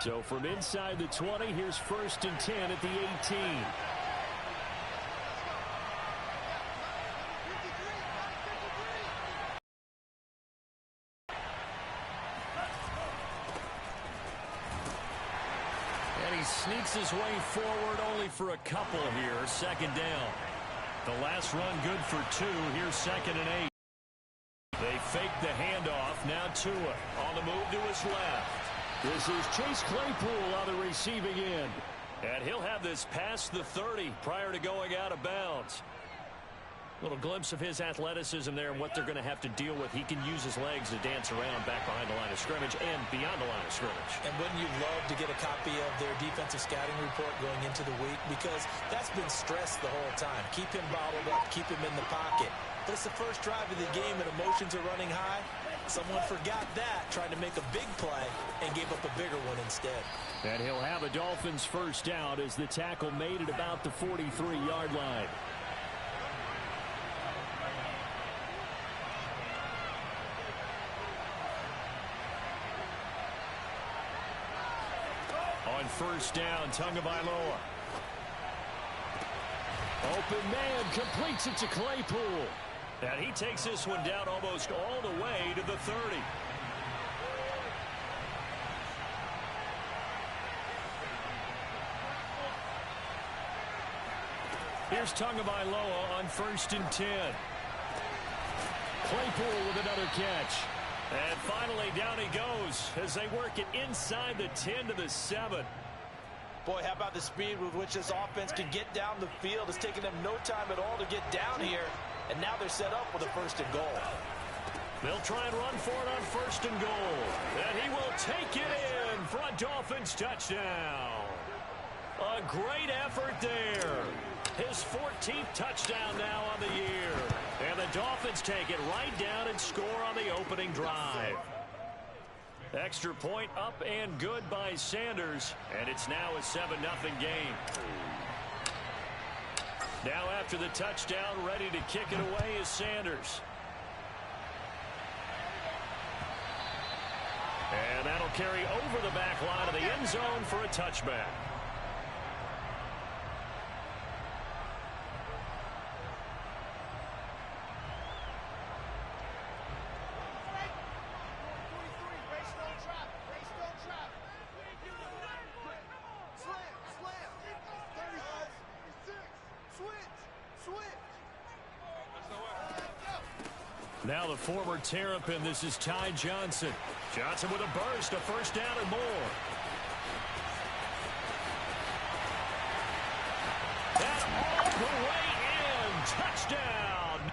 So from inside the 20, here's 1st and 10 at the 18. And he sneaks his way forward only for a couple here. 2nd down. The last run good for 2. Here's 2nd and 8. They fake the handoff. Now Tua on the move to his left. This is Chase Claypool on the receiving end. And he'll have this past the 30 prior to going out of bounds. Little glimpse of his athleticism there and what they're going to have to deal with. He can use his legs to dance around back behind the line of scrimmage and beyond the line of scrimmage. And wouldn't you love to get a copy of their defensive scouting report going into the week? Because that's been stressed the whole time. Keep him bottled up. Keep him in the pocket. But it's the first drive of the game and emotions are running high. Someone forgot that, trying to make a big play, and gave up a bigger one instead. And he'll have a Dolphins first down as the tackle made at about the 43-yard line. On 1st down, Tagovailoa. Open man, completes it to Claypool. And he takes this one down almost all the way to the 30. Here's Tagovailoa on 1st and 10. Claypool with another catch. And finally down he goes as they work it inside the 10 to the 7. Boy, how about the speed with which this offense can get down the field? It's taken them no time at all to get down here. And now they're set up with a 1st and goal. They'll try and run for it on 1st and goal. And he will take it in for a Dolphins touchdown. A great effort there. His 14th touchdown now on the year. And the Dolphins take it right down and score on the opening drive. Extra point up and good by Sanders. And it's now a 7-0 game. Now after the touchdown, ready to kick it away is Sanders. And that'll carry over the back line of the end zone for a touchback. Now the former Terrapin, this is Ty Johnson. Johnson with a burst, a 1st down and more. And all the way in, touchdown.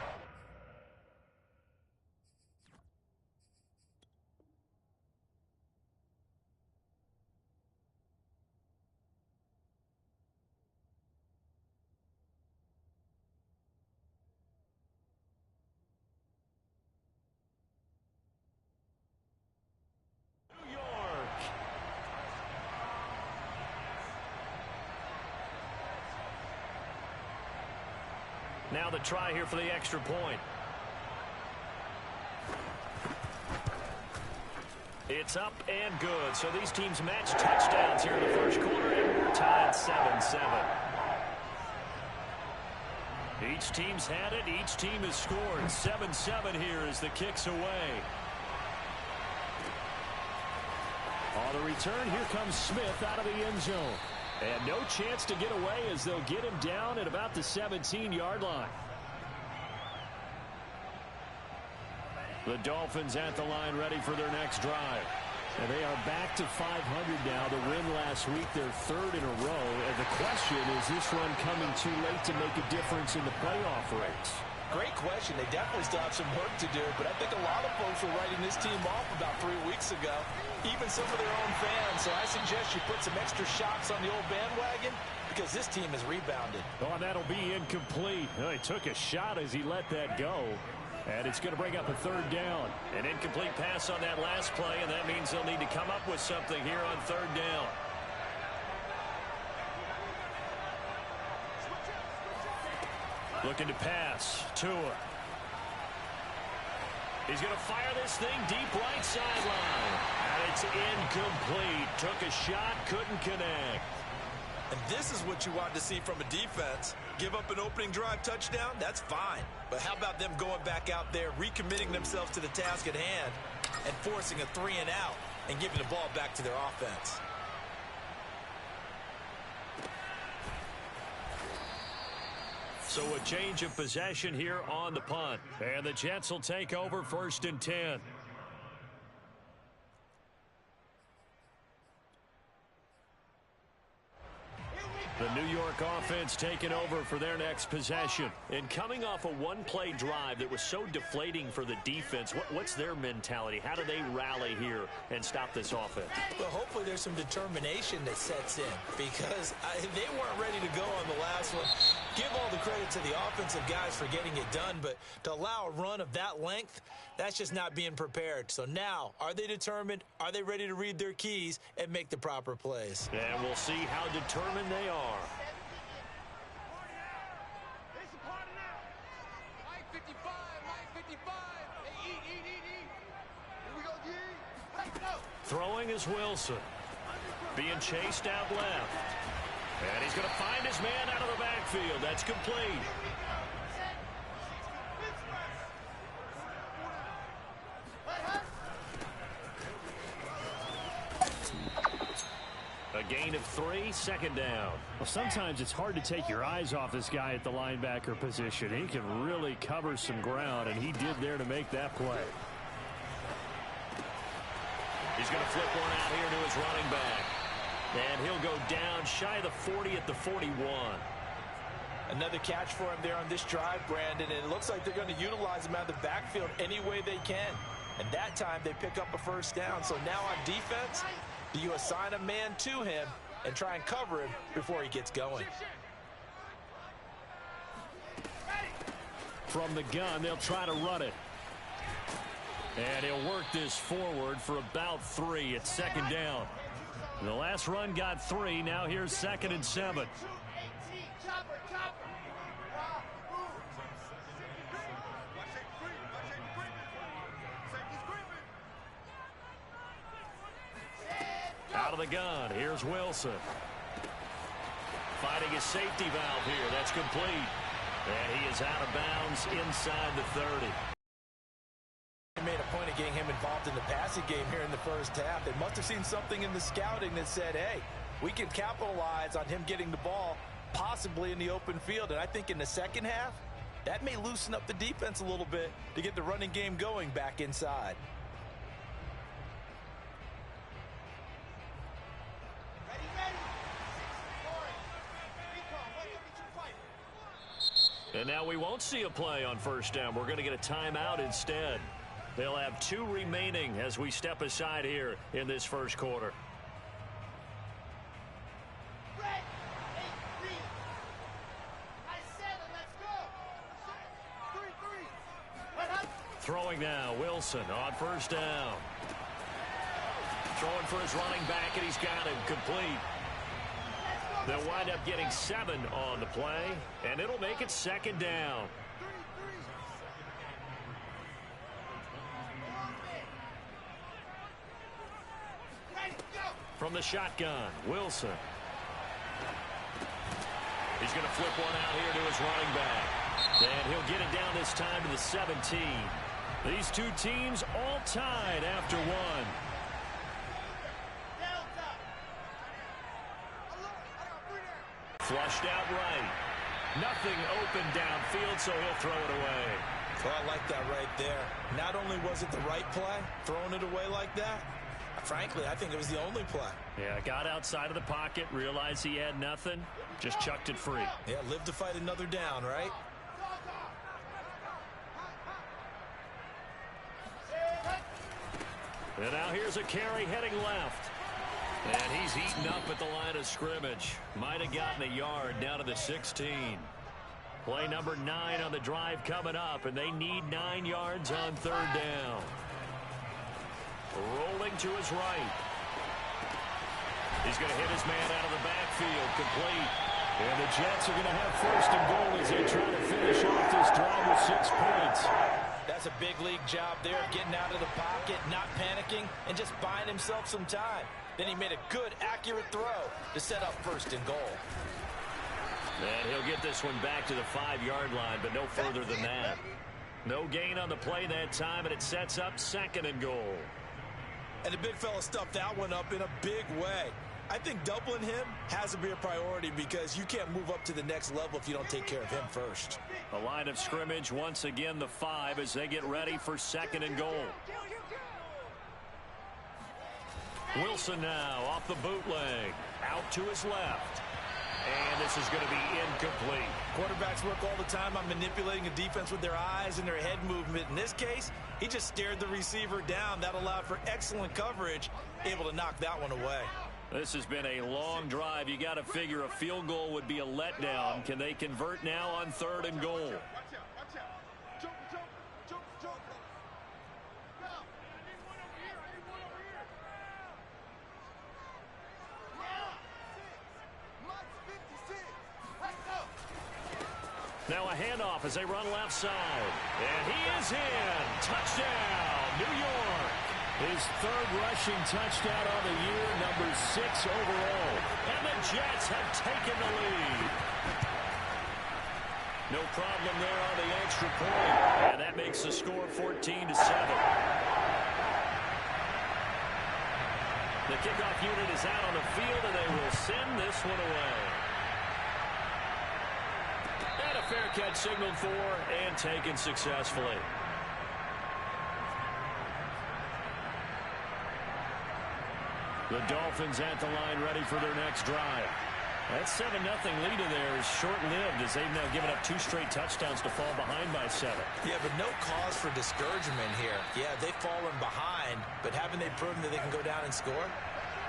Now the try here for the extra point. It's up and good. So these teams match touchdowns here in the 1st quarter, and we're tied 7-7. Each team's had it. Each team has scored. 7-7 here as the kick's away. On the return, here comes Smith out of the end zone. And no chance to get away as they'll get him down at about the 17-yard line. The Dolphins at the line ready for their next drive. And they are back to 500 now. The win last week, their 3rd in a row. And the question, is this run coming too late to make a difference in the playoff race? Great question. They definitely still have some work to do, but I think a lot of folks were writing this team off about 3 weeks ago, even some of their own fans. So I suggest you put some extra shots on the old bandwagon because this team has rebounded. Oh, and that'll be incomplete. Well, he took a shot as he let that go. And it's going to bring up a 3rd down. An incomplete pass on that last play, and that means they'll need to come up with something here on 3rd down. Looking to pass. Tua. He's going to fire this thing deep right sideline. And it is incomplete. Took a shot, couldn't connect. And this is what you want to see from a defense. Give up an opening drive touchdown, that's fine. But how about them going back out there, recommitting themselves to the task at hand, and forcing a 3 and out, and giving the ball back to their offense. So a change of possession here on the punt. And the Jets will take over 1st and 10. The New York offense taking over for their next possession. And coming off a one-play drive that was so deflating for the defense, what's their mentality? How do they rally here and stop this offense? Well, hopefully there's some determination that sets in, because they weren't ready to go on the last one. Give all the credit to the offensive guys for getting it done, but to allow a run of that length, that's just not being prepared. So now, are they determined? Are they ready to read their keys and make the proper plays? And we'll see how determined they are. Throwing is Wilson. Being chased out left. And he's going to find his man out of the backfield. That's complete. A gain of 3, 2nd down. Well, sometimes it's hard to take your eyes off this guy at the linebacker position. He can really cover some ground, and he did there to make that play. He's going to flip one out here to his running back. And he'll go down shy of the 40 at the 41. Another catch for him there on this drive, Brandon, and it looks like they're going to utilize him out of the backfield any way they can. And that time they pick up a 1st down. So now on defense, do you assign a man to him and try and cover him before he gets going? From the gun, they'll try to run it. And he'll work this forward for about 3 at 2nd down. The last run got 3. Now here's 2nd and 7. Out of the gun, here's Wilson. Finding his safety valve here. That's complete. And he is out of bounds inside the 30. They made a point of getting him involved in the passing game here in the 1st half. They must have seen something in the scouting that said, hey, we can capitalize on him getting the ball possibly in the open field. And I think in the 2nd half, that may loosen up the defense a little bit to get the running game going back inside. And now we won't see a play on 1st down. We're going to get a timeout instead. They'll have 2 remaining as we step aside here in this 1st quarter. Throwing now, Wilson on 1st down. Throwing for his running back, and he's got him complete. They'll wind up getting 7 on the play, and it'll make it 2nd down. From the shotgun, Wilson. He's going to flip one out here to his running back. And he'll get it down this time to the 17. These 2 teams all tied after 1. Flushed out right. Nothing open downfield, so he'll throw it away. Well, I like that right there. Not only was it the right play, throwing it away like that, frankly, I think it was the only play. Yeah, got outside of the pocket, realized he had nothing, just chucked it free. Yeah, live to fight another down, right? And now here's a carry heading left. And he's eaten up at the line of scrimmage. Might have gotten a yard down to the 16. Play number 9 on the drive coming up, and they need 9 yards on 3rd down. Rolling to his right. He's going to hit his man out of the backfield, complete. And the Jets are going to have 1st and goal as they try to finish off this drive with 6 points. That's a big league job there of getting out of the pocket, not panicking, and just buying himself some time. Then he made a good, accurate throw to set up first and goal. And he'll get this one back to the 5-yard line, but no further than that. No gain on the play that time, and it sets up 2nd and goal. And the big fella stuffed that one up in a big way. I think doubling him has to be a priority because you can't move up to the next level if you don't take care of him first. The line of scrimmage, once again, the 5 as they get ready for 2nd and goal. Wilson now off the bootleg. Out to his left. And this is going to be incomplete. Quarterbacks work all the time on manipulating a defense with their eyes and their head movement. In this case, he just stared the receiver down. That allowed for excellent coverage, able to knock that one away. This has been a long drive. You got to figure a field goal would be a letdown. Can they convert now on 3rd and goal? Now a handoff as they run left side. And he is in. Touchdown, New York. His 3rd rushing touchdown on the year, number 6 overall. And the Jets have taken the lead. No problem there on the extra point. And that makes the score 14-7. The kickoff unit is out on the field, and they will send this one away. And a fair catch signaled for and taken successfully. The Dolphins at the line ready for their next drive. That 7-0 lead in there is short-lived as they've now given up 2 straight touchdowns to fall behind by 7. Yeah, but no cause for discouragement here. Yeah, they've fallen behind, but haven't they proven that they can go down and score?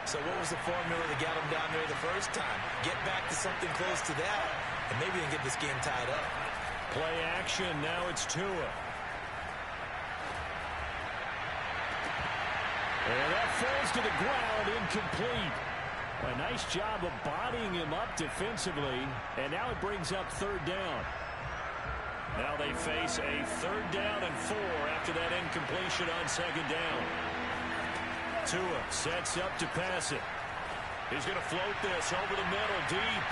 So what was the formula that got them down there the first time? Get back to something close to that, and maybe they can get this game tied up. Play action, now it's Tua. And that falls to the ground, incomplete. A nice job of bodying him up defensively, and now it brings up 3rd down. Now they face a 3rd down and 4 after that incompletion on 2nd down. Tua sets up to pass it. He's going to float this over the middle, deep.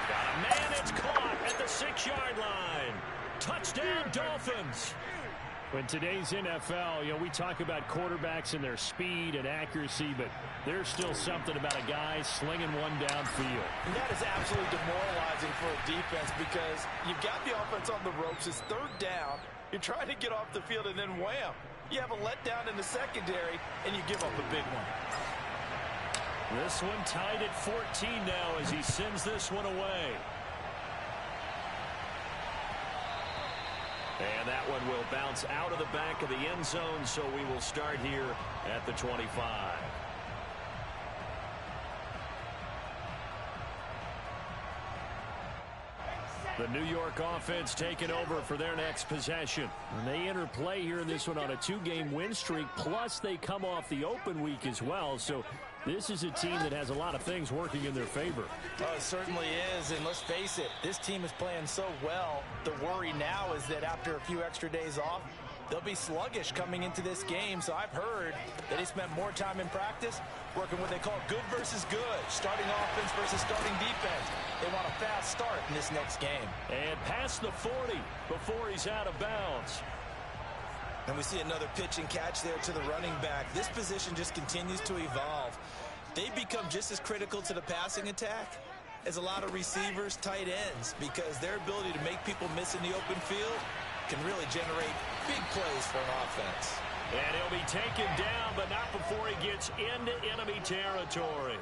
Got a man, it's caught at the 6-yard line. Touchdown, Dolphins. In today's NFL, we talk about quarterbacks and their speed and accuracy, but there's still something about a guy slinging one downfield. And that is absolutely demoralizing for a defense because you've got the offense on the ropes. It's 3rd down. You're trying to get off the field, and then wham. You have a letdown in the secondary, and you give up a big one. This one tied at 14 now as he sends this one away. And that one will bounce out of the back of the end zone, so we will start here at the 25. The New York offense taking over for their next possession. And they enter play here in this one on a 2-game win streak, plus they come off the open week as well, so this is a team that has a lot of things working in their favor. Oh, it certainly is, and let's face it, this team is playing so well. The worry now is that after a few extra days off, they'll be sluggish coming into this game. So I've heard that they spent more time in practice working what they call good versus good, starting offense versus starting defense. They want a fast start in this next game. And past the 40 before he's out of bounds. And we see another pitch and catch there to the running back. This position just continues to evolve. They become just as critical to the passing attack as a lot of receivers, tight ends, because their ability to make people miss in the open field can really generate big plays for an offense. And he'll be taken down, but not before he gets into enemy territory.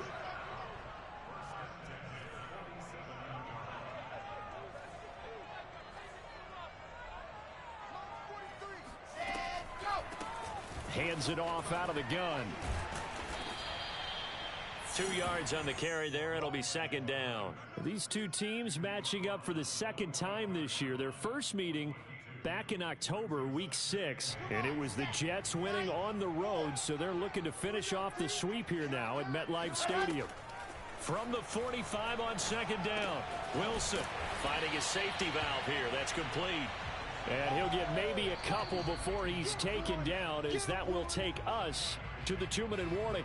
Hands it off out of the gun. 2 yards on the carry there. It'll be 2nd down. These two teams matching up for the 2nd time this year. Their first meeting back in October, week 6, and it was the Jets winning on the road, so they're looking to finish off the sweep here now at MetLife Stadium. From the 45 on 2nd down, Wilson finding his safety valve here. That's complete. And he'll get maybe a couple before he's taken down, as that will take us to the 2-minute warning.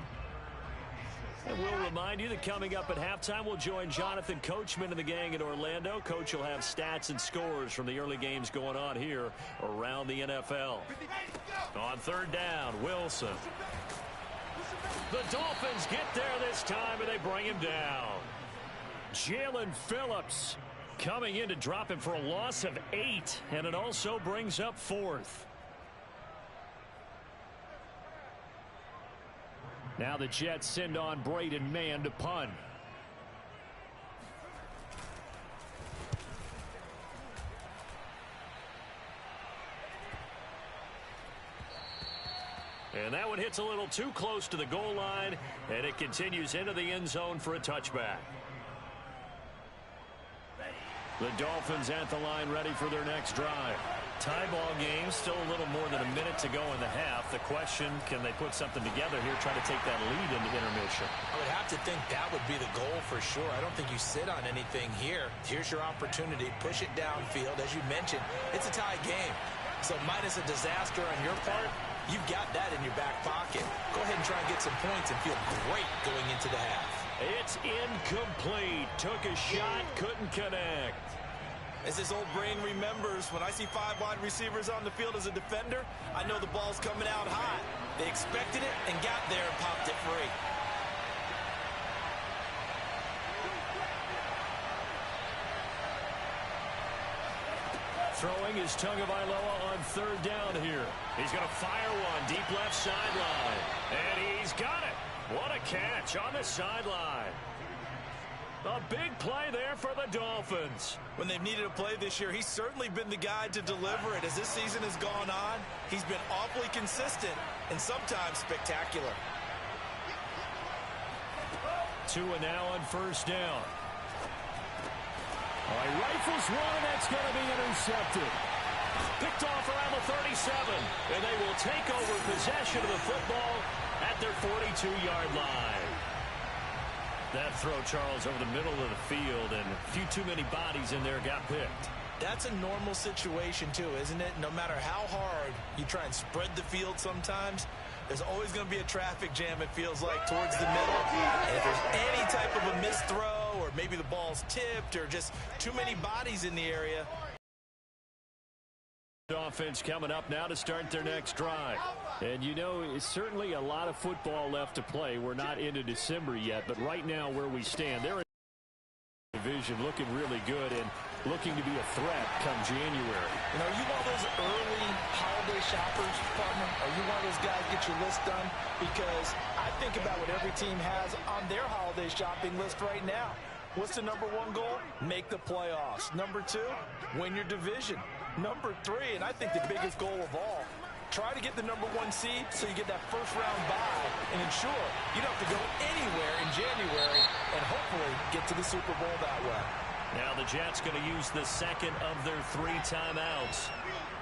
And we'll remind you that coming up at halftime, we'll join Jonathan Coachman and the gang in Orlando. Coach will have stats and scores from the early games going on here around the NFL. On third down, Wilson. The Dolphins get there this time, and they bring him down. Jalen Phillips coming in to drop him for a loss of 8, and it also brings up 4th. Now the Jets send on Braden Mann to punt. And that one hits a little too close to the goal line, and it continues into the end zone for a touchback. The Dolphins at the line, ready for their next drive. Tie ball game, still a little more than a minute to go in the half. The question, can they put something together here, try to take that lead into intermission? I would have to think that would be the goal for sure. I don't think you sit on anything here. Here's your opportunity. Push it downfield. As you mentioned, it's a tie game. So minus a disaster on your part, you've got that in your back pocket. Go ahead and try and get some points and feel great going into the half. It's incomplete. Took a shot, couldn't connect. As this old brain remembers, when I see 5 wide receivers on the field as a defender, I know the ball's coming out hot. They expected it and got there and popped it free. Throwing is Tagovailoa on third down here. He's going to fire one deep left sideline. And he's got it. What a catch on the sideline. A big play there for the Dolphins. When they've needed a play this year, he's certainly been the guy to deliver it. As this season has gone on, he's been awfully consistent and sometimes spectacular. Tua now on first down. All right, rifles one, and that's going to be intercepted. Picked off around the 37, and they will take over possession of the football at their 42-yard line. That throw, Charles, over the middle of the field, and a few too many bodies in there got picked. That's a normal situation, too, isn't it? No matter how hard you try and spread the field sometimes, there's always going to be a traffic jam, it feels like, towards the middle. And if there's any type of a missed throw, or maybe the ball's tipped, or just too many bodies in the area. Offense coming up now to start their next drive. And you know, it's certainly a lot of football left to play. We're not into December yet, but right now where we stand, they're in the division looking really good and looking to be a threat come January. You know, are you one of those early holiday shoppers, partner? Are you one of those guys get your list done? Because I think about what every team has on their holiday shopping list right now. What's the number 1 goal? Make the playoffs. Number 2, win your division. Number 3, and I think the biggest goal of all, try to get the number 1 seed so you get that first-round bye and ensure you don't have to go anywhere in January and hopefully get to the Super Bowl that way. Now the Jets going to use the second of their 3 timeouts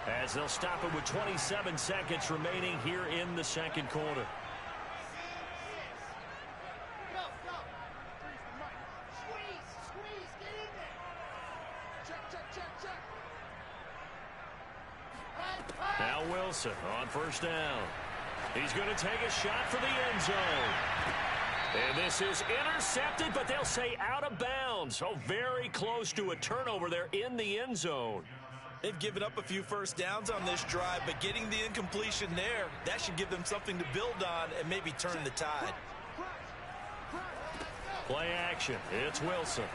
as they'll stop it with 27 seconds remaining here in the second quarter. Now Wilson on first down. He's going to take a shot for the end zone. And this is intercepted, but they'll say out of bounds. Oh, very close to a turnover there in the end zone. They've given up a few first downs on this drive, but getting the incompletion there, that should give them something to build on and maybe turn the tide. Play action. It's Wilson.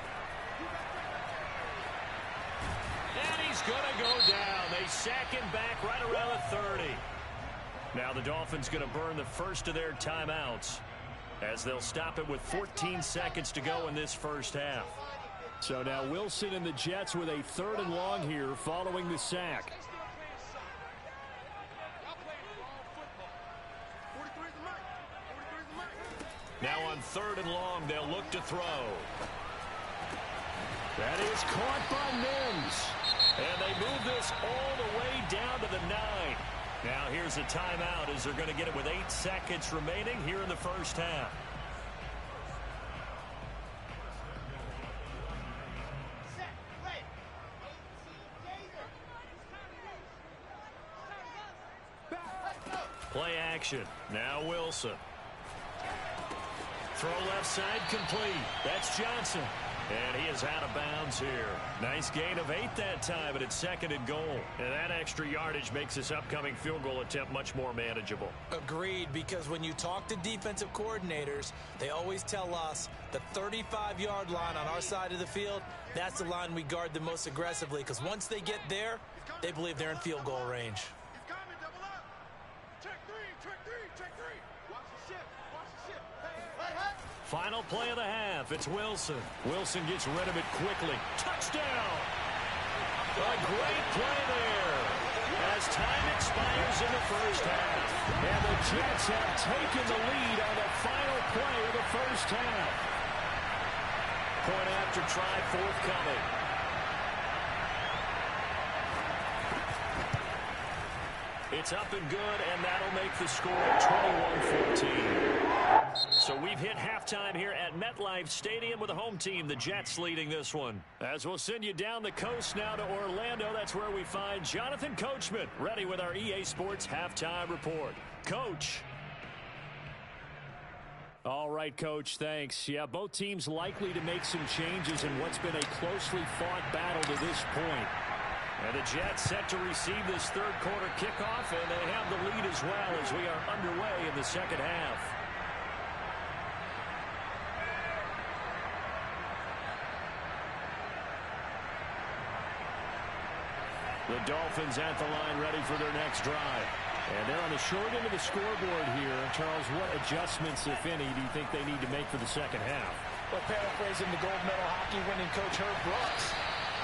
And he's going to go down. They sack him back right around the 30. Now the Dolphins going to burn the first of their timeouts as they'll stop it with 14 seconds to go in this first half. So now Wilson and the Jets with a 3rd and long here following the sack. Now on 3rd and long, they'll look to throw. That is caught by Mims. And they move this all the way down to the 9. Now here's a timeout as they're going to get it with 8 seconds remaining here in the first half. Play action. Now Wilson. Throw left side complete. That's Johnson. And he is out of bounds here. Nice gain of 8 that time, and it's 2nd and goal. And that extra yardage makes this upcoming field goal attempt much more manageable. Agreed, because when you talk to defensive coordinators, they always tell us the 35-yard line on our side of the field, that's the line we guard the most aggressively, because once they get there, they believe they're in field goal range. Final play of the half. It's Wilson. Wilson gets rid of it quickly. Touchdown! A great play there as time expires in the first half. And the Jets have taken the lead on the final play of the first half. Point after try forthcoming. It's up and good, and that'll make the score 21-14. So we've hit halftime here at MetLife Stadium with the home team, the Jets, leading this one. As we'll send you down the coast now to Orlando, that's where we find Jonathan Coachman, ready with our EA Sports halftime report. Coach. All right, Coach, thanks. Yeah, both teams likely to make some changes in what's been a closely fought battle to this point. And the Jets set to receive this third quarter kickoff, and they have the lead as well as we are underway in the second half. The Dolphins at the line ready for their next drive. And they're on the short end of the scoreboard here. Charles, what adjustments, if any, do you think they need to make for the second half? Well, paraphrasing the gold medal hockey winning coach Herb Brooks,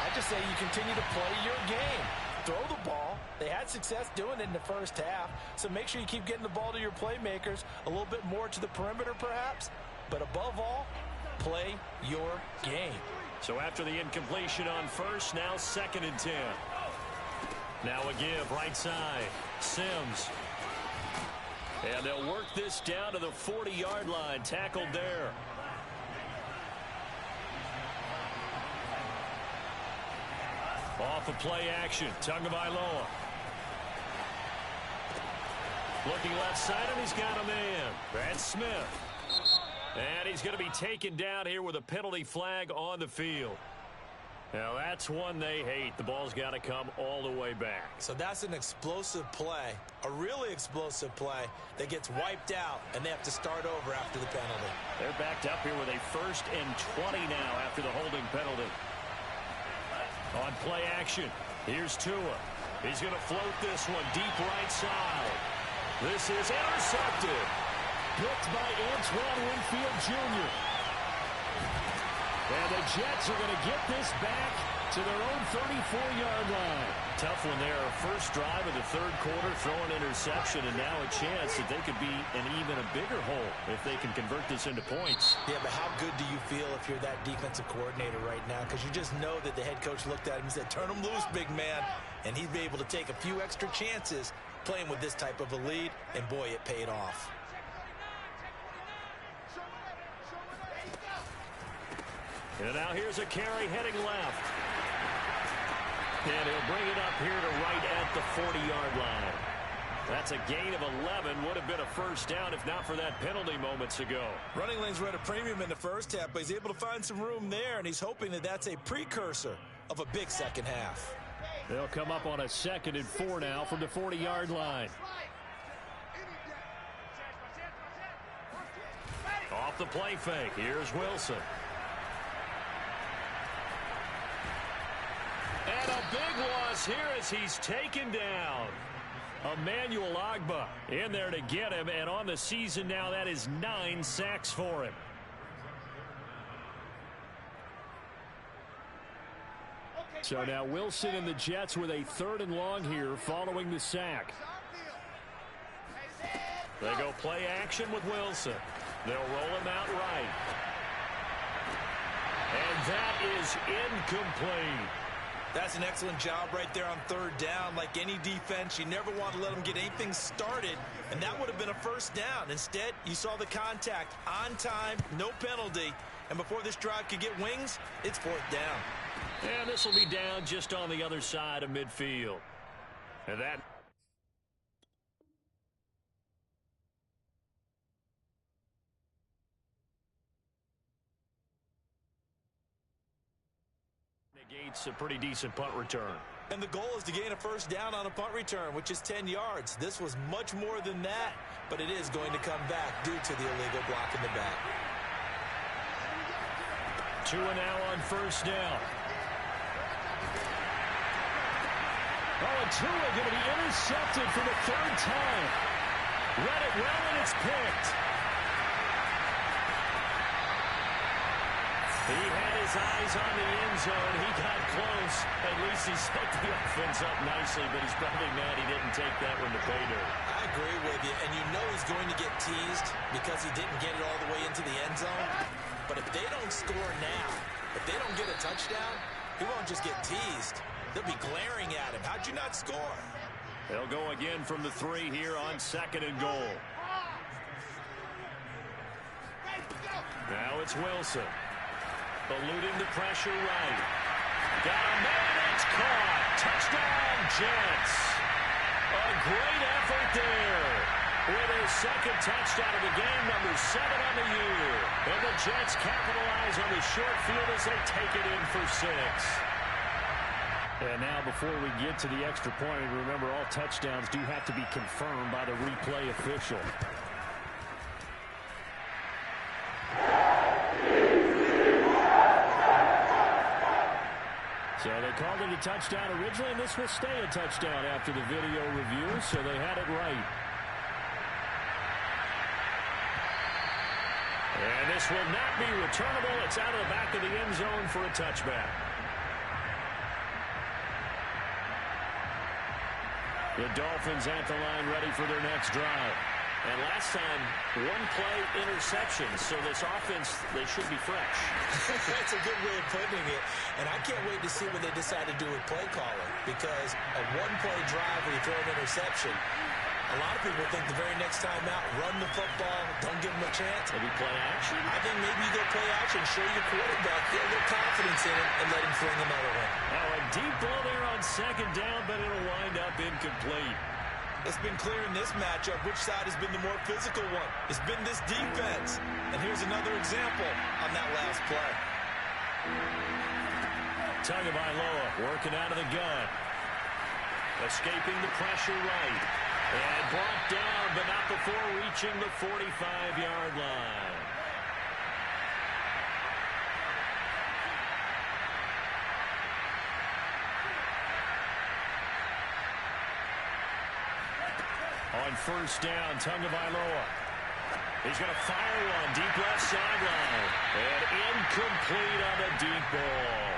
I just say you continue to play your game. Throw the ball. They had success doing it in the first half, so make sure you keep getting the ball to your playmakers, a little bit more to the perimeter perhaps, but above all, play your game. So after the incompletion on first, now 2nd and 10. Now a give, right side. Sims. And they'll work this down to the 40-yard line. Tackled there. Off of play action. Tagovailoa. Looking left side, and he's got a man. That's Smith. And he's going to be taken down here with a penalty flag on the field. Now, that's one they hate. The ball's got to come all the way back. So that's an explosive play, a really explosive play that gets wiped out, and they have to start over after the penalty. They're backed up here with a 1st and 20 now after the holding penalty. On play action, here's Tua. He's going to float this one deep right side. This is intercepted. Picked by Antoine Winfield Jr. And the Jets are going to get this back to their own 34-yard line. Tough one there. First drive of the third quarter, throwing interception, and now a chance that they could be in even a bigger hole if they can convert this into points. Yeah, but how good do you feel if you're that defensive coordinator right now? Because you just know that the head coach looked at him and said, turn him loose, big man. And he'd be able to take a few extra chances playing with this type of a lead, and boy, it paid off. And now here's a carry heading left. And he'll bring it up here to right at the 40-yard line. That's a gain of 11. Would have been a first down if not for that penalty moments ago. Running lanes were at a premium in the first half, but he's able to find some room there, and he's hoping that that's a precursor of a big second half. They'll come up on a 2nd and 4 now from the 40-yard line. Off the play fake. Here's Wilson. And a big loss here as he's taken down. Emmanuel Ogbah in there to get him, and on the season now that is 9 sacks for him. So now Wilson and the Jets with a 3rd and long here following the sack. They go play action with Wilson. They'll roll him out right. And that is incomplete. That's an excellent job right there on 3rd down. Like any defense, you never want to let them get anything started, and that would have been a first down. Instead, you saw the contact on time, no penalty, and before this drive could get wings, it's 4th down. And this will be down just on the other side of midfield. And that Gates a pretty decent punt return. And the goal is to gain a first down on a punt return, which is 10 yards. This was much more than that, but it is going to come back due to the illegal block in the back. Tua now on first down. Oh, and Tua going to be intercepted for the third time. Read it well, and it's picked. He had his eyes on the end zone. He got close. At least he set the offense up nicely, but he's probably mad he didn't take that one to pay dirt. I agree with you, and you know he's going to get teased because he didn't get it all the way into the end zone. But if they don't score now, if they don't get a touchdown, he won't just get teased. They'll be glaring at him. How'd you not score? They'll go again from the 3 here on 2nd and goal. Now it's Wilson. Eluding the pressure right. Got a man, it's caught. Touchdown, Jets. A great effort there. With his second touchdown of the game, number 7 on the year. And the Jets capitalize on the short field as they take it in for 6. And now before we get to the extra point, remember all touchdowns do have to be confirmed by the replay official. So they called it a touchdown originally, and this will stay a touchdown after the video review, so they had it right. And this will not be returnable. It's out of the back of the end zone for a touchback. The Dolphins at the line ready for their next drive. And last time, 1-play interception. So this offense, they should be fresh. That's a good way of putting it. And I can't wait to see what they decide to do with play calling. Because a 1-play drive where you throw an interception, a lot of people think the very next time out, run the football, don't give them a chance. Maybe play action? I think maybe you go play action, show your quarterback, get a little confidence in it, and let him fling another one. Oh, a deep ball there on 2nd down, but it'll wind up incomplete. It's been clear in this matchup which side has been the more physical one. It's been this defense. And here's another example on that last play. Tagovailoa working out of the gun. Escaping the pressure right. And brought down, but not before reaching the 45-yard line. On first down, Tagovailoa. He's going to fire one deep left sideline. And incomplete on the deep ball.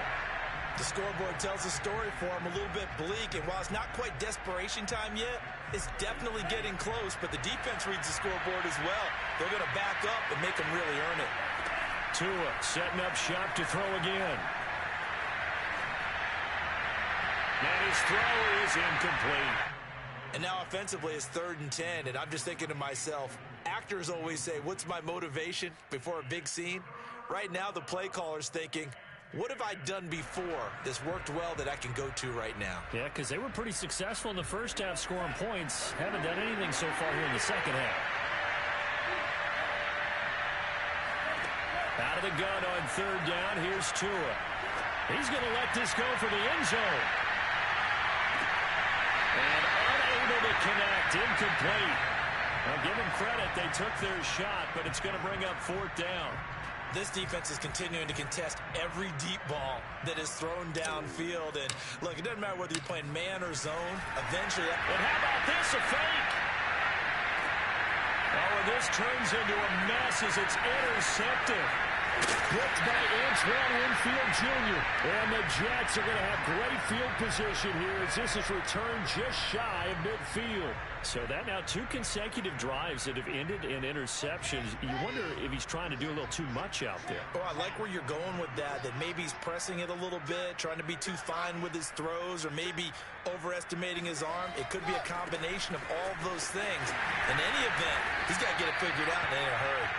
The scoreboard tells a story for him, a little bit bleak. And while it's not quite desperation time yet, it's definitely getting close. But the defense reads the scoreboard as well. They're going to back up and make them really earn it. Tua setting up shop to throw again. And his throw is incomplete. And now offensively it's 3rd and 10, and I'm just thinking to myself, actors always say, what's my motivation before a big scene? Right now the play caller's thinking, what have I done before that's worked well that I can go to right now? Yeah, because they were pretty successful in the first half scoring points. Haven't done anything so far here in the second half. Out of the gun on 3rd down, here's Tua. He's going to let this go for the end zone. And unable to connect, incomplete. Well, give them credit, they took their shot, but it's going to bring up 4th down. This defense is continuing to contest every deep ball that is thrown downfield. And look, it doesn't matter whether you're playing man or zone. Eventually, and how about this, a fake? Oh, and this turns into a mess as it's intercepted. Picked by Antoine Winfield Jr. And the Jets are going to have great field position here as this is returned just shy of midfield. So that now 2 consecutive drives that have ended in interceptions. You wonder if he's trying to do a little too much out there. Oh, I like where you're going with that maybe he's pressing it a little bit, trying to be too fine with his throws, or maybe overestimating his arm. It could be a combination of all those things. In any event, he's got to get it figured out in a hurry.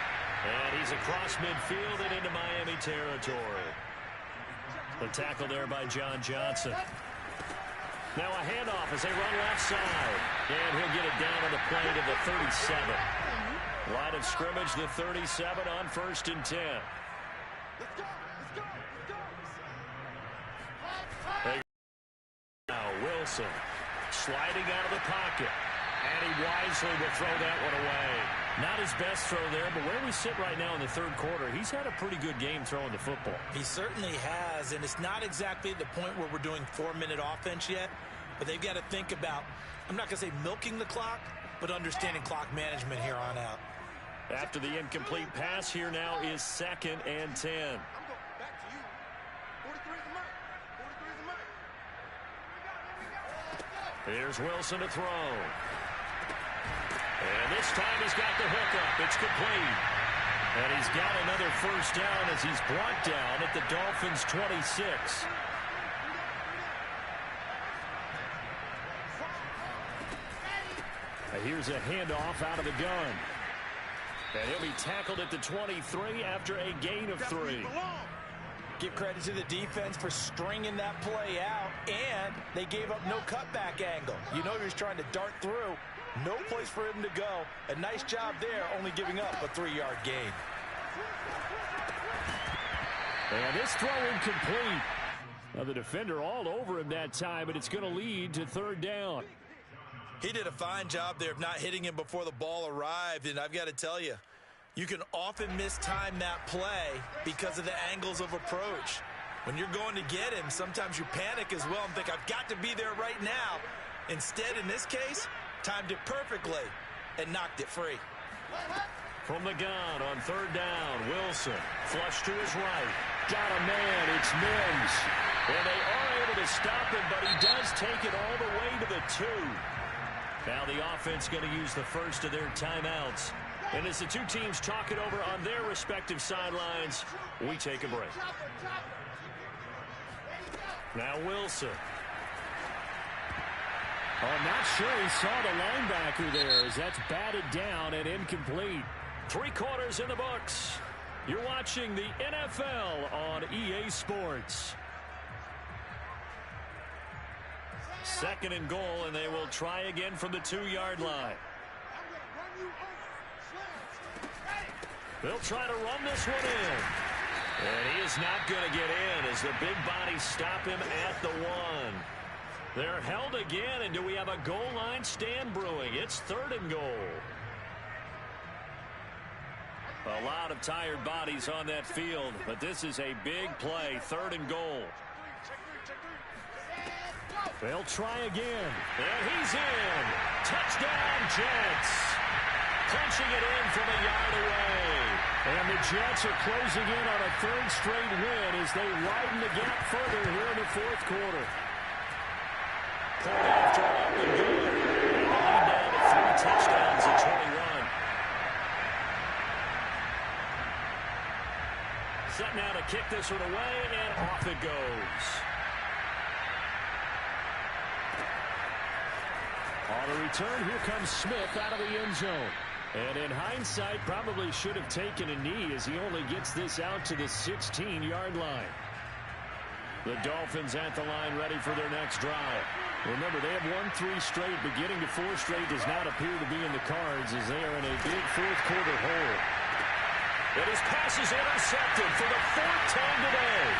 And he's across midfield and into Miami territory. The tackle there by John Johnson. Now a handoff as they run left side. And he'll get it down on the play to the 37. Line of scrimmage, the 37 on 1st and 10. Wilson. Sliding out of the pocket. And he wisely will throw that one away. Not his best throw there, but where we sit right now in the third quarter, he's had a pretty good game throwing the football. He certainly has, and it's not exactly the point where we're doing 4-minute offense yet, but they've got to think about, I'm not going to say milking the clock, but understanding clock management here on out. After the incomplete pass, here now is 2nd and 10. Here's Wilson to throw. And this time he's got the hook up. It's complete. And he's got another first down as he's brought down at the Dolphins' 26. Here's a handoff out of the gun. And he'll be tackled at the 23 after a gain of 3. Give credit to the defense for stringing that play out, and they gave up no cutback angle. You know he was trying to dart through. No place for him to go. A nice job there, only giving up a 3-yard gain. And this throw incomplete. Now the defender all over him that time, but it's going to lead to 3rd down. He did a fine job there of not hitting him before the ball arrived, and I've got to tell you, you can often mistime that play because of the angles of approach. When you're going to get him, sometimes you panic as well and think, I've got to be there right now. Instead, in this case, timed it perfectly and knocked it free. From the gun on 3rd down, Wilson flush to his right. Got a man, it's Mims. And they are able to stop him, but he does take it all the way to the 2. Now the offense going to use the first of their timeouts. And as the two teams talk it over on their respective sidelines, we take a break. Now Wilson. I'm not sure he saw the linebacker there as that's batted down and incomplete. 3 quarters in the books. You're watching the NFL on EA Sports. 2nd and goal, and they will try again from the 2-yard line. They'll try to run this one in. And he is not going to get in as the big bodies stop him at the 1. They're held again, and do we have a goal line stand brewing? It's 3rd and goal. A lot of tired bodies on that field, but this is a big play, 3rd and goal. They'll try again. And he's in. Touchdown, Jets. Punching it in from a yard away. And the Jets are closing in on a 3rd straight win as they widen the gap further here in the 4th quarter. Point after up and good. And the lead down to 3 touchdowns at 21. Set now to kick this one away, and off it goes. On the return, here comes Smith out of the end zone. And in hindsight, probably should have taken a knee as he only gets this out to the 16-yard line. The Dolphins at the line ready for their next drive. Remember, they have won 3 straight, but getting to 4 straight does not appear to be in the cards as they are in a big 4th quarter hole. And his pass is intercepted for the 4th time today.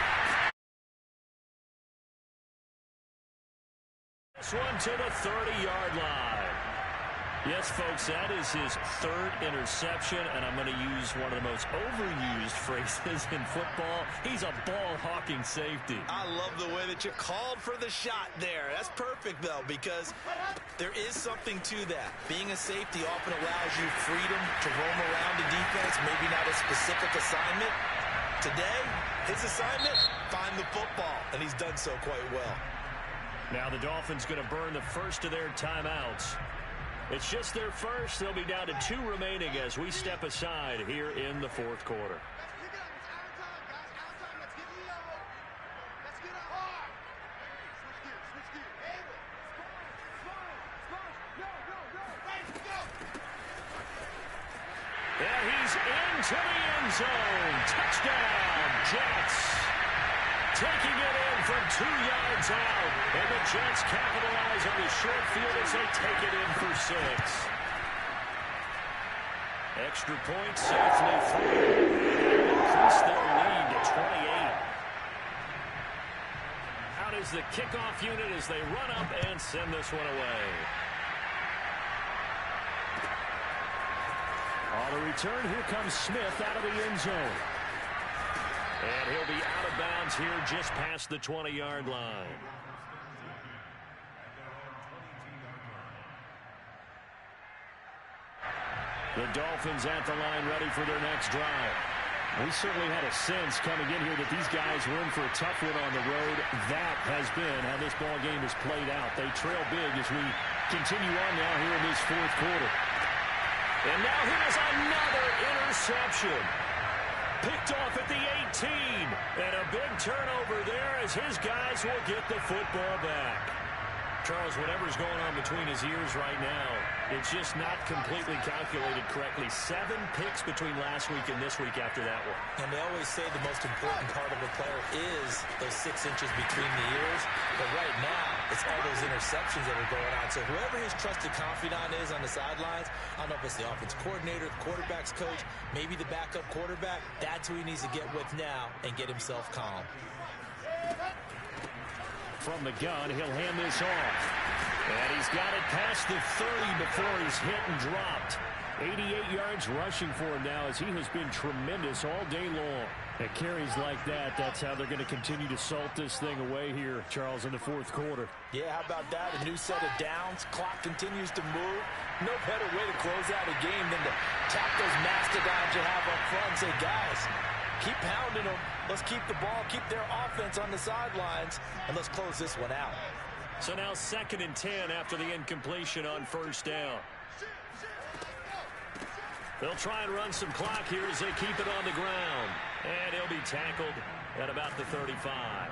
This one to the 30-yard line. Yes, folks, that is his 3rd interception, and I'm going to use one of the most overused phrases in football. He's a ball-hawking safety. I love the way that you called for the shot there. That's perfect, though, because there is something to that. Being a safety often allows you freedom to roam around the defense, maybe not a specific assignment. Today, his assignment, find the football, and he's done so quite well. Now the Dolphins going to burn the first of their timeouts. It's just their first. They'll be down to 2 remaining as we step aside here in the 4th quarter. And he's into the end zone. Touchdown, Jets. Taking it in from 2 yards out. And the Jets capitalize on the short field as they take it in for 6. Extra point safely through. Increase their lead to 28. Out is is the kickoff unit as they run up and send this one away. On the return, here comes Smith out of the end zone. And he'll be out of bounds here just past the 20-yard line. The Dolphins at the line ready for their next drive. We certainly had a sense coming in here that these guys were in for a tough one on the road. That has been how this ball game has played out. They trail big as we continue on now here in this fourth quarter. And now here's another interception. Picked off at the 18. And a big turnover there as his guys will get the football back. Charles, whatever's going on between his ears right now, it's just not completely calculated correctly. 7 picks between last week and this week after that one. And they always say the most important part of a player is those 6 inches between the ears. But right now, it's all those interceptions that are going on. So whoever his trusted confidant is on the sidelines, I don't know if it's the offense coordinator, the quarterback's coach, maybe the backup quarterback, that's who he needs to get with now and get himself calm. From the gun, he'll hand this off. And he's got it past the 30 before he's hit and dropped. 88 yards rushing for him now as he has been tremendous all day long. At carries like that, that's how they're going to continue to salt this thing away here, Charles, in the fourth quarter. Yeah, how about that? A new set of downs. Clock continues to move. No better way to close out a game than to tap those mastodons you have up front and say, guys, keep pounding them. Let's keep the ball, keep their offense on the sidelines, and let's close this one out. So now 2nd and 10 after the incompletion on first down. They'll try and run some clock here as they keep it on the ground. And he'll be tackled at about the 35.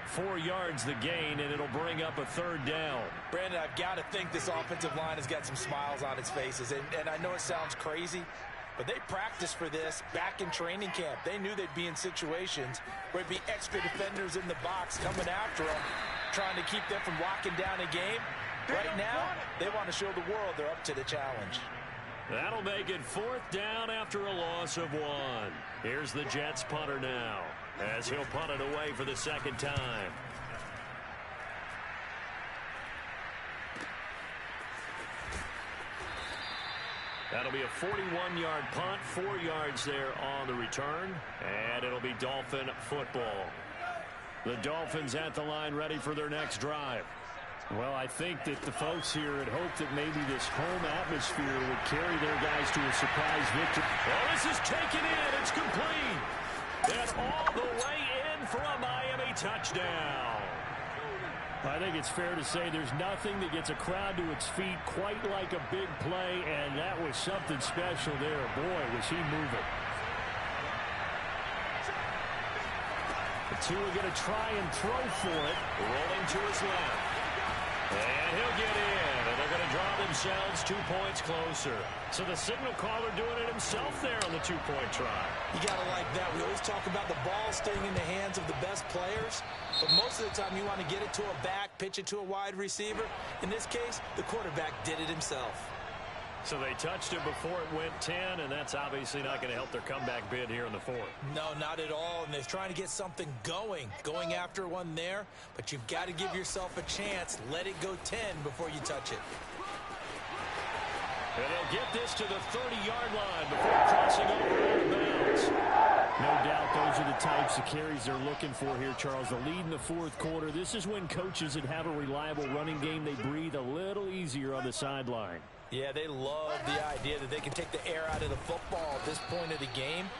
4 yards the gain, and it'll bring up a 3rd down. Brandon, I've got to think this offensive line has got some smiles on its faces. And I know it sounds crazy, but they practiced for this back in training camp. They knew they'd be in situations where there'd be extra defenders in the box coming after them, trying to keep them from locking down a game. Right now, they want to show the world they're up to the challenge. That'll make it 4th down after a loss of 1. Here's the Jets punter now as he'll punt it away for the 2nd time. That'll be a 41-yard punt, 4 yards there on the return, and it'll be Dolphin football. The Dolphins at the line ready for their next drive. Well, I think that the folks here had hoped that maybe this home atmosphere would carry their guys to a surprise victory. Well, this is taken in. It's complete. And all the way in for a Miami touchdown. I think it's fair to say there's nothing that gets a crowd to its feet quite like a big play, and that was something special there. Boy, was he moving. The two are going to try and throw for it. Rolling to his left. And he'll get in, and they're going to draw themselves 2 points closer. So the signal caller doing it himself there on the 2-point try. You got to like that. We always talk about the ball staying in the hands of the best players, but most of the time you want to get it to a back, pitch it to a wide receiver. In this case, the quarterback did it himself. So they touched it before it went 10, and that's obviously not going to help their comeback bid here in the 4th. No, not at all, and they're trying to get something going after one there, but you've got to give yourself a chance. Let it go 10 before you touch it. And they'll get this to the 30-yard line before crossing over out of bounds. No doubt those are the types of carries they're looking for here, Charles. The lead in the 4th quarter. This is when coaches that have a reliable running game, they breathe a little easier on the sideline. Yeah, they love the idea that they can take the air out of the football at this point of the game.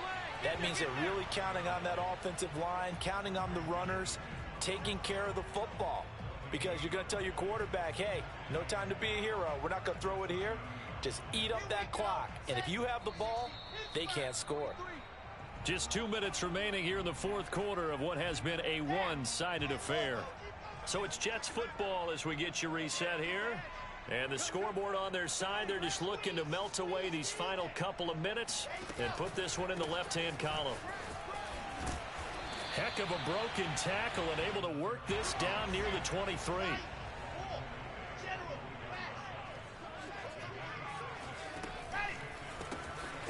That means they're really counting on that offensive line, counting on the runners, taking care of the football. Because you're going to tell your quarterback, hey, no time to be a hero. We're not going to throw it here. Just eat up that clock. And if you have the ball, they can't score. Just 2 minutes remaining here in the 4th quarter of what has been a one-sided affair. So it's Jets football as we get you reset here. And the scoreboard on their side, they're just looking to melt away these final couple of minutes and put this one in the left-hand column. Heck of a broken tackle and able to work this down near the 23.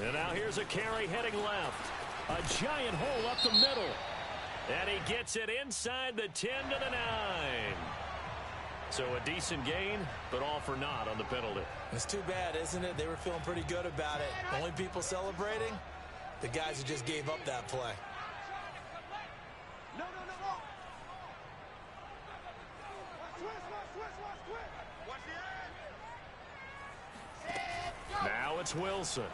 And now here's a carry heading left. A giant hole up the middle. And he gets it inside the 10 to the 9. So a decent gain, but all for naught on the penalty. It's too bad, isn't it? They were feeling pretty good about it. Only people celebrating, the guys who just gave up that play. Now it's Wilson.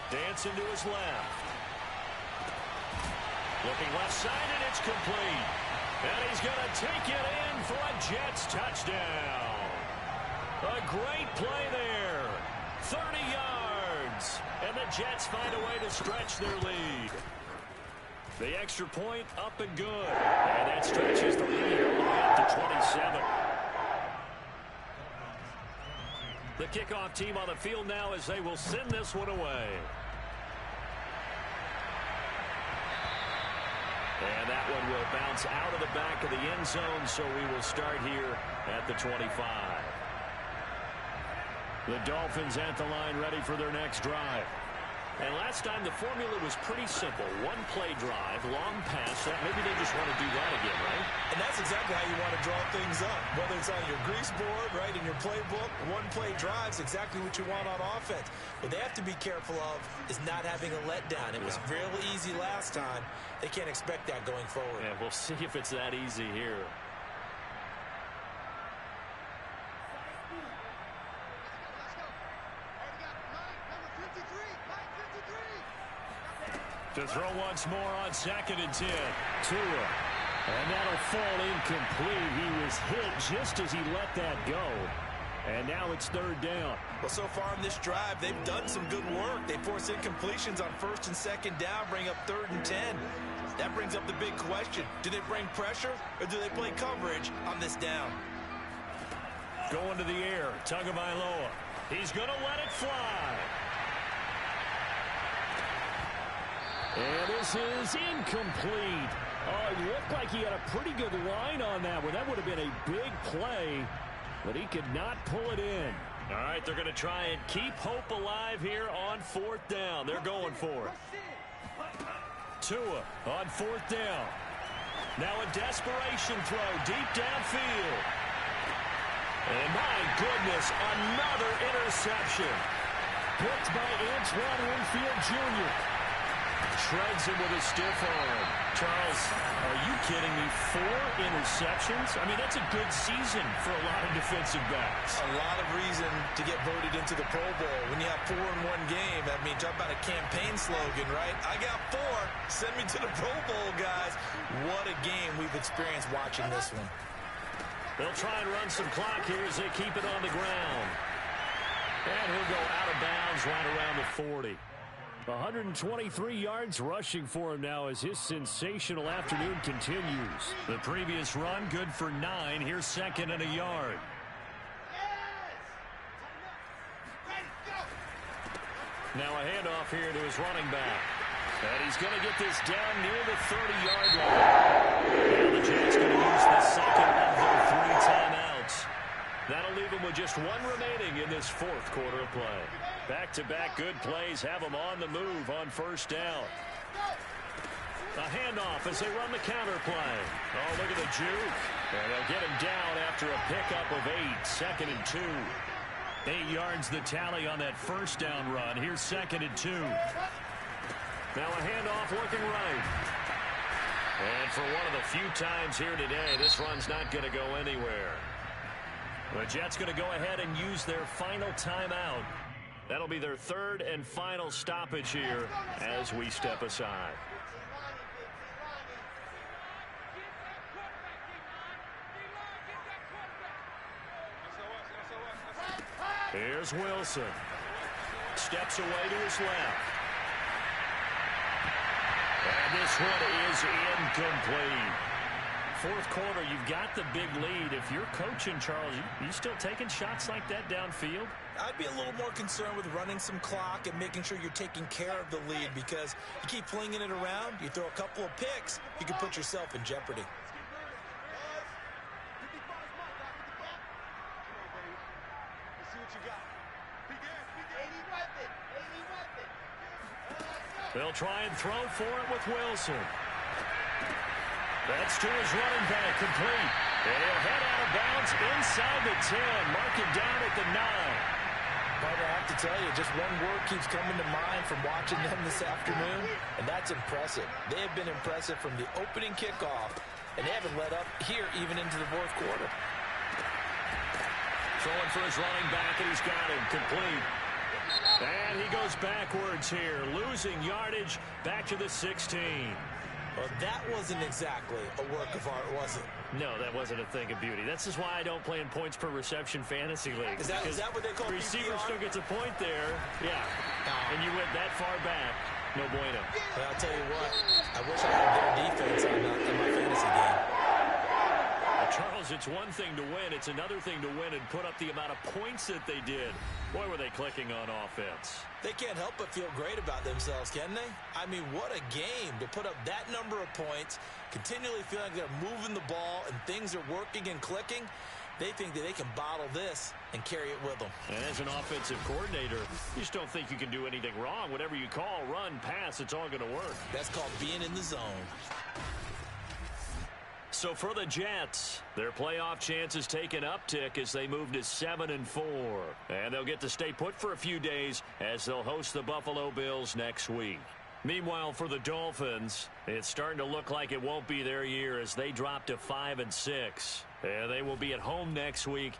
Dancing to his left. Looking left side, and it's complete. And he's going to take it in for a Jets touchdown. A great play there. 30 yards. And the Jets find a way to stretch their lead. The extra point up and good. And that stretches the lead all the way up to 27. The kickoff team on the field now as they will send this one away. And that one will bounce out of the back of the end zone, so we will start here at the 25. The Dolphins at the line ready for their next drive. And last time the formula was pretty simple. One play drive, long pass. Maybe they just want to do that again, right? And that's exactly how you want to draw things up. Whether it's on your grease board, right, in your playbook, one play drive's exactly what you want on offense. What they have to be careful of is not having a letdown. It was real easy last time. They can't expect that going forward. Yeah, we'll see if it's that easy here. To throw once more on 2nd and 10. Tua. And that'll fall incomplete. He was hit just as he let that go. And now it's 3rd down. Well, so far in this drive, they've done some good work. They force incompletions on 1st and 2nd down, bring up 3rd and 10. That brings up the big question. Do they bring pressure or do they play coverage on this down? Going to the air. Tagovailoa. He's going to let it fly. And this is incomplete. Oh, it looked like he had a pretty good line on that one. That would have been a big play, but he could not pull it in. All right, they're going to try and keep hope alive here on 4th down. They're going for it. Tua on 4th down. Now a desperation throw deep downfield. And my goodness, another interception. Picked by Antoine Winfield Jr. Shreds him with a stiff arm. Charles, are you kidding me? 4 interceptions? I mean, that's a good season for a lot of defensive backs. A lot of reason to get voted into the Pro Bowl. When you have 4 in one game, I mean, talk about a campaign slogan, right? I got 4. Send me to the Pro Bowl, guys. What a game we've experienced watching this one. They'll try and run some clock here as they keep it on the ground. And he'll go out of bounds right around the 40. 123 yards rushing for him now as his sensational afternoon continues. The previous run good for 9. Here's 2nd and a yard. Now a handoff here to his running back. And he's going to get this down near the 30-yard line. And the Jets going to use the second of their 3 timeouts. That'll leave them with just 1 remaining in this 4th quarter of play. Back-to-back good plays have them on the move on 1st down. A handoff as they run the counter play. Oh, look at the juke. And they'll get him down after a pickup of 8. 2nd and 2. 8 yards the tally on that 1st down run. Here's 2nd and 2. Now a handoff looking right. And for one of the few times here today, this run's not going to go anywhere. The Jets going to go ahead and use their final timeout. That'll be their 3rd and final stoppage here as we step aside. Here's Wilson. Steps away to his left. And this one is incomplete. 4th quarter, you've got the big lead. If you're coaching, Charles, you still taking shots like that downfield? I'd be a little more concerned with running some clock and making sure you're taking care of the lead, because you keep flinging it around, you throw a couple of picks, you can put yourself in jeopardy. They'll try and throw for it with Wilson. That's to his running back, complete. And he'll head out of bounds inside the 10. Mark it down at the 9. But I have to tell you, just one word keeps coming to mind from watching them this afternoon, and that's impressive. They have been impressive from the opening kickoff, and they haven't let up here even into the fourth quarter. Throwing for his running back, and he's got him complete. And he goes backwards here, losing yardage back to the 16. Well, that wasn't exactly a work of art, was it? No, that wasn't a thing of beauty. This is why I don't play in points per reception fantasy leagues. Is that what they call receiver PPR? still gets a point there. Yeah. And you went that far back. No bueno. Well, I'll tell you what. I wish I had their defense in my fantasy game. Charles, it's one thing to win. It's another thing to win and put up the amount of points that they did. Boy, were they clicking on offense. They can't help but feel great about themselves, can they? I mean, what a game to put up that number of points, continually feeling like they're moving the ball and things are working and clicking. They think that they can bottle this and carry it with them. And as an offensive coordinator, you just don't think you can do anything wrong. Whatever you call, run, pass, it's all going to work. That's called being in the zone. So for the Jets, their playoff chances take an uptick as they move to 7-4. And they'll get to stay put for a few days as they'll host the Buffalo Bills next week. Meanwhile, for the Dolphins, it's starting to look like it won't be their year as they drop to 5-6. And they will be at home next week